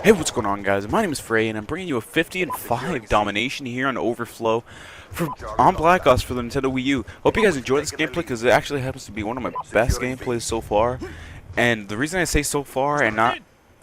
Hey, what's going on, guys? My name is Frey, and I'm bringing you a 50-5 domination here on Overflow on Black Ops for the Nintendo Wii U. Hope you guys enjoy this gameplay because it actually happens to be one of my best gameplays so far. And the reason I say so far and not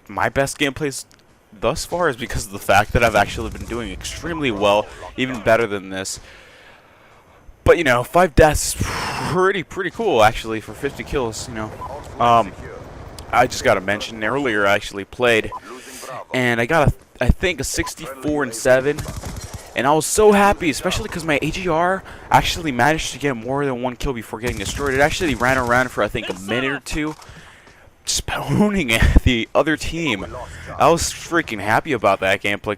my best gameplays thus far is because of the fact that I've actually been doing extremely well, even better than this. But you know, 5 deaths is pretty cool actually for 50 kills. You know, I just gotta mention earlier I actually played. And I got I think a 64-7, and I was so happy, especially because my AGR actually managed to get more than 1 kill before getting destroyed. It actually ran around for I think a minute or two, just pounding at the other team. I was freaking happy about that gameplay,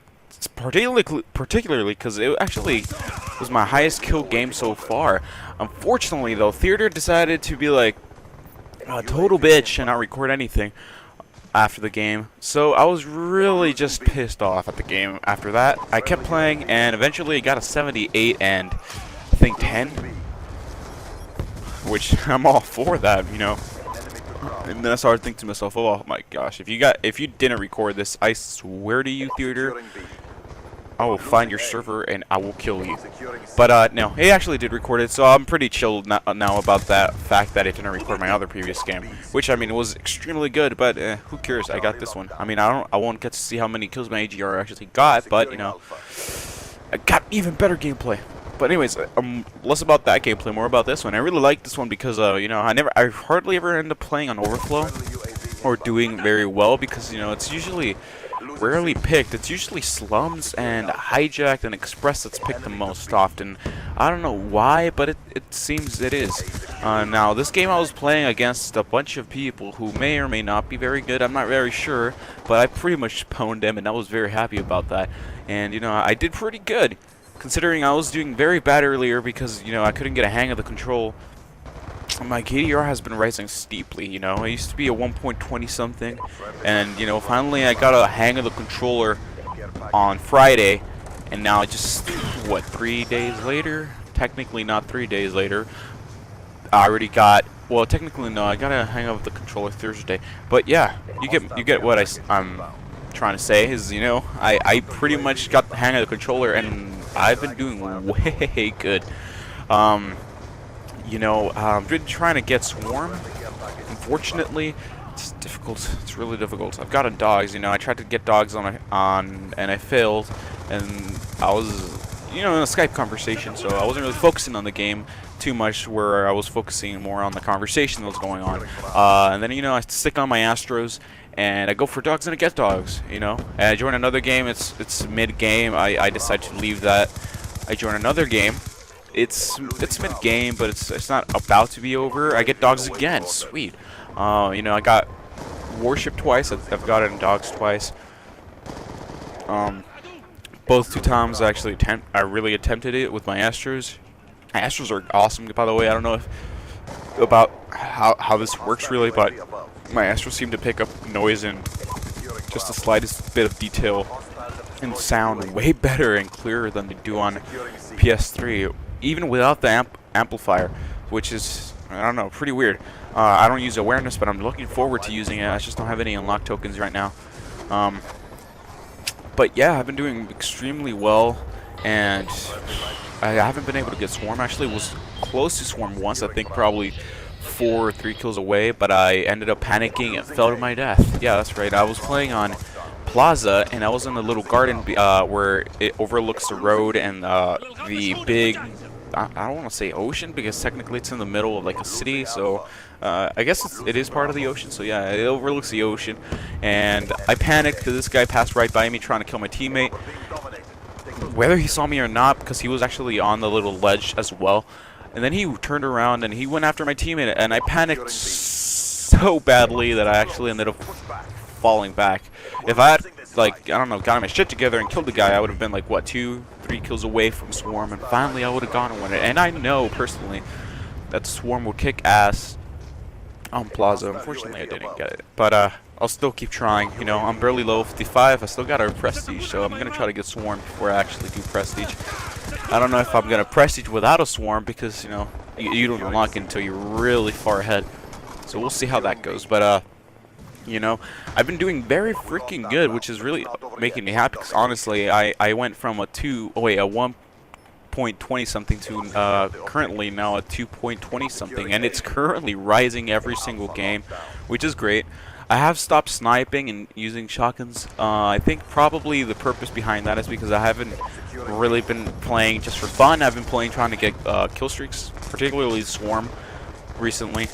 particularly because it actually was my highest kill game so far. Unfortunately, though, Theater decided to be like a total bitch and not record anything after the game, so I was really just pissed off at the game. After that, I kept playing, and eventually I got a 78 and I think 10, which I'm all for that, you know. And then I started thinking to myself, oh my gosh, if you didn't record this, I swear to you, Theater, I will find your server and I will kill you. But no, he actually did record it, so I'm pretty chilled now about that fact that it didn't record my other previous game, which I mean was extremely good. But who cares? I got this one. I mean, I won't get to see how many kills my AGR actually got, but you know, I got even better gameplay. But anyways, less about that gameplay, more about this one. I really like this one because you know, I hardly ever end up playing on Overflow or doing very well because you know it's usually rarely picked. It's usually slums and hijacked and express that's picked the most often. I don't know why, but it seems it is. Now this game I was playing against a bunch of people who may or may not be very good. I'm not very sure, but I pretty much pwned them, and I was very happy about that. And you know, I did pretty good considering I was doing very bad earlier because you know I couldn't get a hang of the control. My KDR has been rising steeply, you know. I used to be a 1.20 something, and you know, finally I got a hang of the controller on Friday, and now just what, 3 days later? Technically not 3 days later. I already got, well, technically no, I got a hang of the controller Thursday. But yeah, you get what I'm trying to say is, you know, I pretty much got the hang of the controller, and I've been doing way good. You know, I've been trying to get Swarm. Unfortunately, it's difficult. It's really difficult. I've gotten dogs. You know, I tried to get dogs on and I failed. And I was, you know, in a Skype conversation, so I wasn't really focusing on the game too much. Where I was focusing more on the conversation that was going on. And then you know, I stick on my Astros and I go for dogs and I get dogs. You know, and I join another game. It's mid game. I decide to leave that. I join another game. It's mid-game, but it's not about to be over. I get dogs again. Sweet. You know, I got Warship twice. I've gotten dogs twice. Both 2 times I really attempted it with my Astros. My Astros are awesome, by the way. I don't know about how this works really, but my Astros seem to pick up noise and just the slightest bit of detail and sound way better and clearer than they do on PS3. Even without the amplifier, which is, I don't know, pretty weird. I don't use awareness, but I'm looking forward to using it. I just don't have any unlocked tokens right now. But yeah, I've been doing extremely well, and I haven't been able to get Swarm. Actually, was close to Swarm once, I think probably 4 or 3 kills away, but I ended up panicking and fell to my death. Yeah, that's right. I was playing on Plaza, and I was in a little garden where it overlooks the road and the big, I don't want to say ocean because technically it's in the middle of like a city, so I guess it is part of the ocean. So yeah, it overlooks the ocean, and I panicked because this guy passed right by me trying to kill my teammate, whether he saw me or not, because he was actually on the little ledge as well. And then he turned around and he went after my teammate, and I panicked so badly that I actually ended up falling back. If I had, like, I don't know, gotten my shit together and killed the guy, I would have been like, what, 2-3 kills away from Swarm, and finally I would have gone and won it. And I know personally that Swarm would kick ass on Plaza. Unfortunately I didn't get it, but I'll still keep trying. You know, I'm barely low 55. I still got a prestige, so I'm gonna try to get Swarm before I actually do prestige. I don't know if I'm gonna prestige without a Swarm because, you know, you don't unlock it until you're really far ahead. So we'll see how that goes. But You know, I've been doing very freaking good, which is really making me happy. Cause honestly, I went from a 1.20 something to currently now a 2.20 something, and it's currently rising every single game, which is great. I have stopped sniping and using shotguns. I think probably the purpose behind that is because I haven't really been playing just for fun. I've been playing trying to get kill streaks, particularly Swarm recently.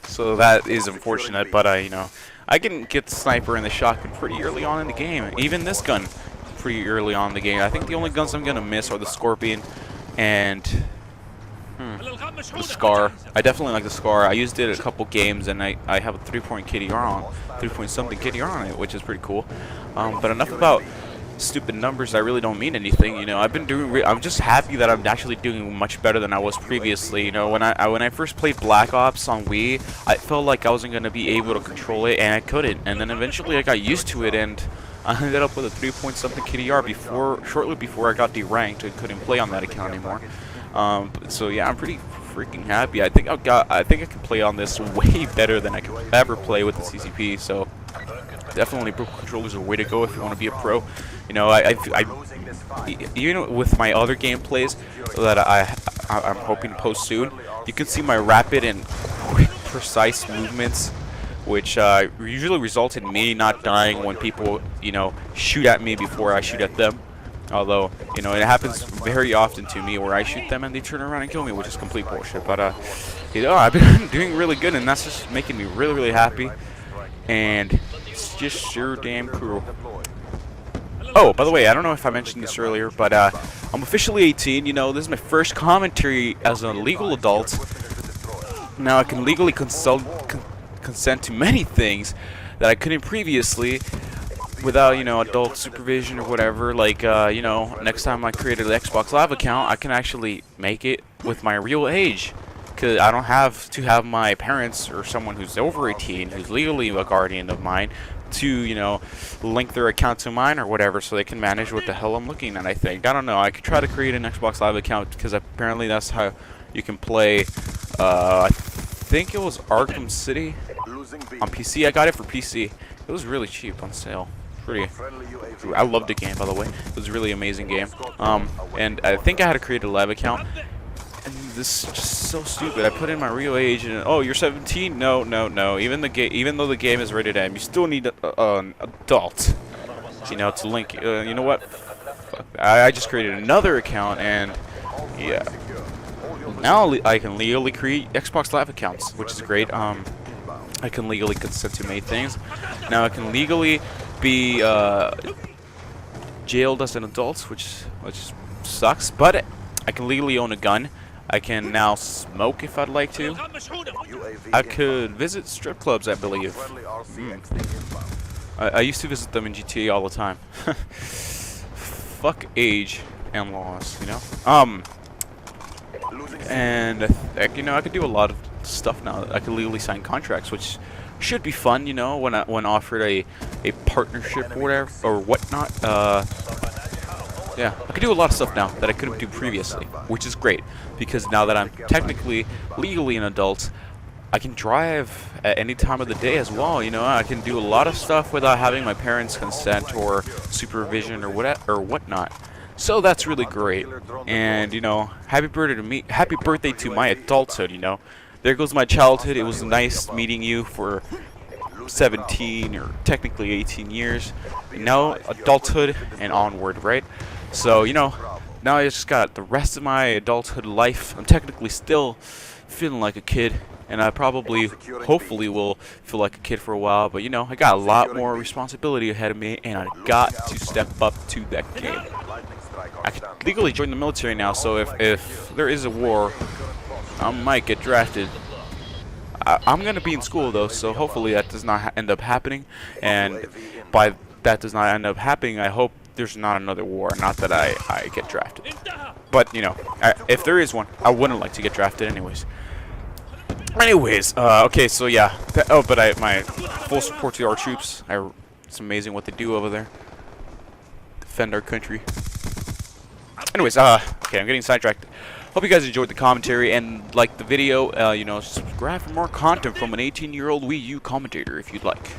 So that is unfortunate, but you know, I can get the sniper and the shotgun pretty early on in the game. Even this gun, pretty early on in the game. I think the only guns I'm gonna miss are the Scorpion and the Scar. I definitely like the Scar. I used it a couple games, and I have a 3-point KDR on, 3-point something KDR on it, which is pretty cool. But enough about stupid numbers. I really don't mean anything. You know, I've been doing. I'm just happy that I'm actually doing much better than I was previously. You know, when I first played Black Ops on Wii, I felt like I wasn't gonna be able to control it, and I couldn't. And then eventually I got used to it, and I ended up with a 3-point something KDR shortly before I got deranked and couldn't play on that account anymore. So yeah, I'm pretty freaking happy. I think I can play on this way better than I could ever play with the CCP. So definitely pro controllers are a way to go if you want to be a pro. You know, even with my other gameplays that I'm hoping to post soon, you can see my rapid and quick, precise movements, which usually result in me not dying when people, you know, shoot at me before I shoot at them. Although, you know, it happens very often to me where I shoot them and they turn around and kill me, which is complete bullshit. But, you know, I've been doing really good, and that's just making me really, really happy. And it's just sure damn cool. Oh, by the way, I don't know if I mentioned this earlier, but I'm officially 18. You know, this is my first commentary as a legal adult. Now I can legally consent to many things that I couldn't previously, without, you know, adult supervision or whatever. Like, you know, next time I create an Xbox Live account, I can actually make it with my real age, because I don't have to have my parents or someone who's over 18, who's legally a guardian of mine, to, you know, link their account to mine or whatever, so they can manage what the hell I'm looking at. I think, I don't know, I could try to create an Xbox Live account, because apparently that's how you can play. I think it was Arkham City on PC. I got it for PC. It was really cheap on sale. I loved the game, by the way. It was a really amazing game. And I think I had to create a live account. And this is just so stupid. I put in my real age, and oh, you're 17? No, no, no. Even though the game is rated M, you still need an adult, you know, to link. You know what? I just created another account, and yeah, now I can legally create Xbox Live accounts, which is great. I can legally consent to many things. Now I can legally be jailed as an adult, which sucks, but I can legally own a gun. I can now smoke if I'd like to. I could visit strip clubs, I believe. I used to visit them in GTA all the time. Fuck age and laws, you know. And you know, I could do a lot of stuff now. I can legally sign contracts, which should be fun, you know, when offered a partnership or whatever or whatnot. Yeah, I can do a lot of stuff now that I couldn't do previously, which is great, because now that I'm technically legally an adult, I can drive at any time of the day as well. You know, I can do a lot of stuff without having my parents' consent or supervision or whatnot. So that's really great. And you know, happy birthday to me. Happy birthday to my adulthood. You know, there goes my childhood. It was nice meeting you for 17 or technically 18 years. And now adulthood and onward, right? So, you know, now I just got the rest of my adulthood life. I'm technically still feeling like a kid, and I probably, hopefully, will feel like a kid for a while. But, you know, I got a lot more responsibility ahead of me, and I got to step up to that game. I can legally join the military now, so if there is a war, I might get drafted. I'm going to be in school, though, so hopefully that does not end up happening. And by that does not end up happening, I hope there's not another war, not that I get drafted. But, you know, if there is one, I wouldn't like to get drafted anyways. Okay, so yeah. But my full support to our troops. It's amazing what they do over there. Defend our country. Anyways, okay, I'm getting sidetracked. Hope you guys enjoyed the commentary and liked the video. You know, subscribe for more content from an 18-year-old Wii U commentator if you'd like.